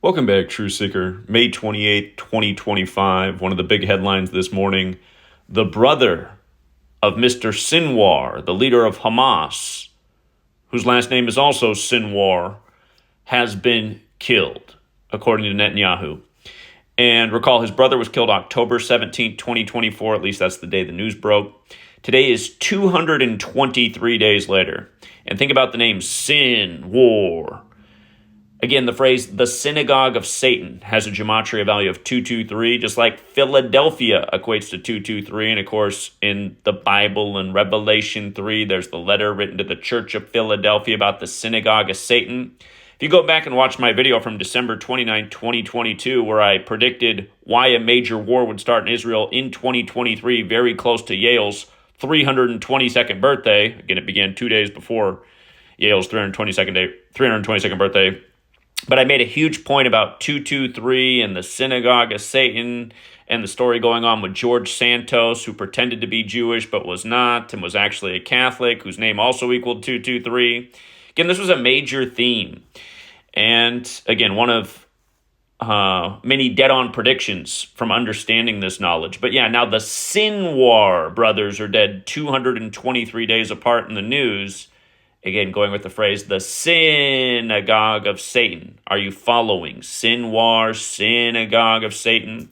Welcome back, True Seeker. May 28th, 2025. One of the big headlines this morning. The brother of Mr. Sinwar, the leader of Hamas, whose last name is also Sinwar, has been killed, according to Netanyahu. And recall, his brother was killed October 17th, 2024. At least that's the day the news broke. Today is 223 days later. And think about the name Sinwar. Again, the phrase, the synagogue of Satan, has a gematria value of 223, just like Philadelphia equates to 223. And of course, in the Bible in Revelation 3, there's the letter written to the Church of Philadelphia about the synagogue of Satan. If you go back and watch my video from December 29, 2022, where I predicted why a major war would start in Israel in 2023, very close to Yale's 322nd birthday. Again, it began 2 days before Yale's 322nd birthday. But I made a huge point about 223 and the synagogue of Satan and the story going on with George Santos, who pretended to be Jewish but was not and was actually a Catholic, whose name also equaled 223. Again, this was a major theme. And again, one of many dead-on predictions from understanding this knowledge. But yeah, now the Sinwar brothers are dead 223 days apart in the news. Again, going with the phrase, the synagogue of Satan. Are you following? Sinwar, synagogue of Satan.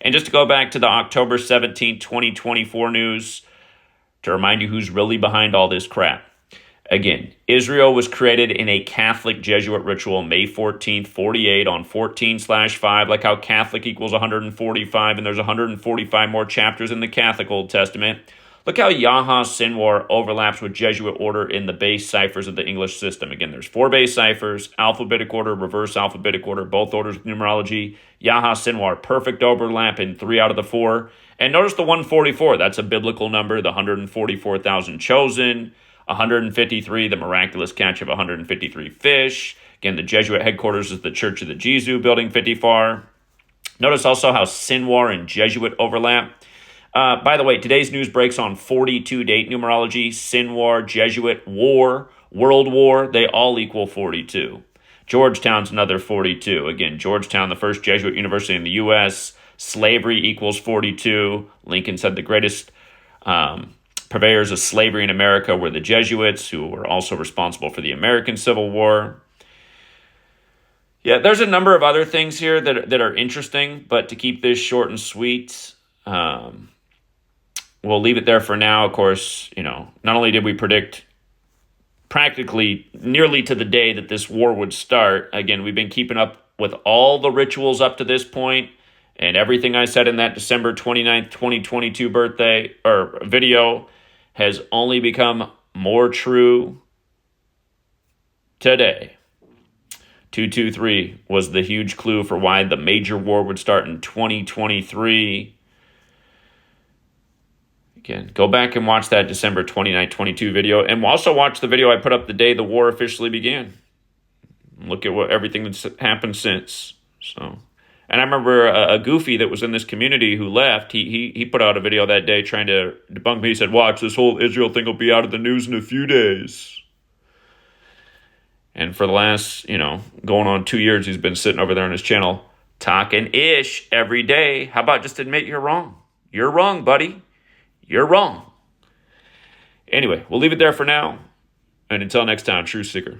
And just to go back to the October 17, 2024 news, to remind you who's really behind all this crap. Again, Israel was created in a Catholic Jesuit ritual May 14th, 48 on 14/5, like how Catholic equals 145, and there's 145 more chapters in the Catholic Old Testament. Look how Yahah Sinwar overlaps with Jesuit order in the base ciphers of the English system. Again, there's 4 base ciphers, alphabetic order, reverse alphabetic order, both orders with numerology. Yahah Sinwar, perfect overlap in 3 out of the 4. And notice the 144, that's a biblical number, the 144,000 chosen, 153, the miraculous catch of 153 fish. Again, the Jesuit headquarters is the Church of the Jesu, building 54. Notice also how Sinwar and Jesuit overlap. By the way, today's news breaks on 42 date numerology. Sinwar, Jesuit, war, World War, they all equal 42. Georgetown's another 42. Again, Georgetown, the first Jesuit university in the U.S. Slavery equals 42. Lincoln said the greatest purveyors of slavery in America were the Jesuits, who were also responsible for the American Civil War. Yeah, there's a number of other things here that are interesting, but to keep this short and sweet, we'll leave it there for now. Of course, not only did we predict practically nearly to the day that this war would start, again, we've been keeping up with all the rituals up to this point, and everything I said in that December 29th, 2022 video has only become more true today. 223 was the huge clue for why the major war would start in 2023. Again, go back and watch that December 29, 22 video, and also watch the video I put up the day the war officially began. Look at everything that's happened since. And I remember a goofy that was in this community who left. He put out a video that day trying to debunk me. He said, "Watch, this whole Israel thing will be out of the news in a few days." And for the last, going on 2 years, he's been sitting over there on his channel talking ish every day. How about just admit you're wrong? You're wrong, buddy. You're wrong. Anyway, we'll leave it there for now. And until next time, True Seeker.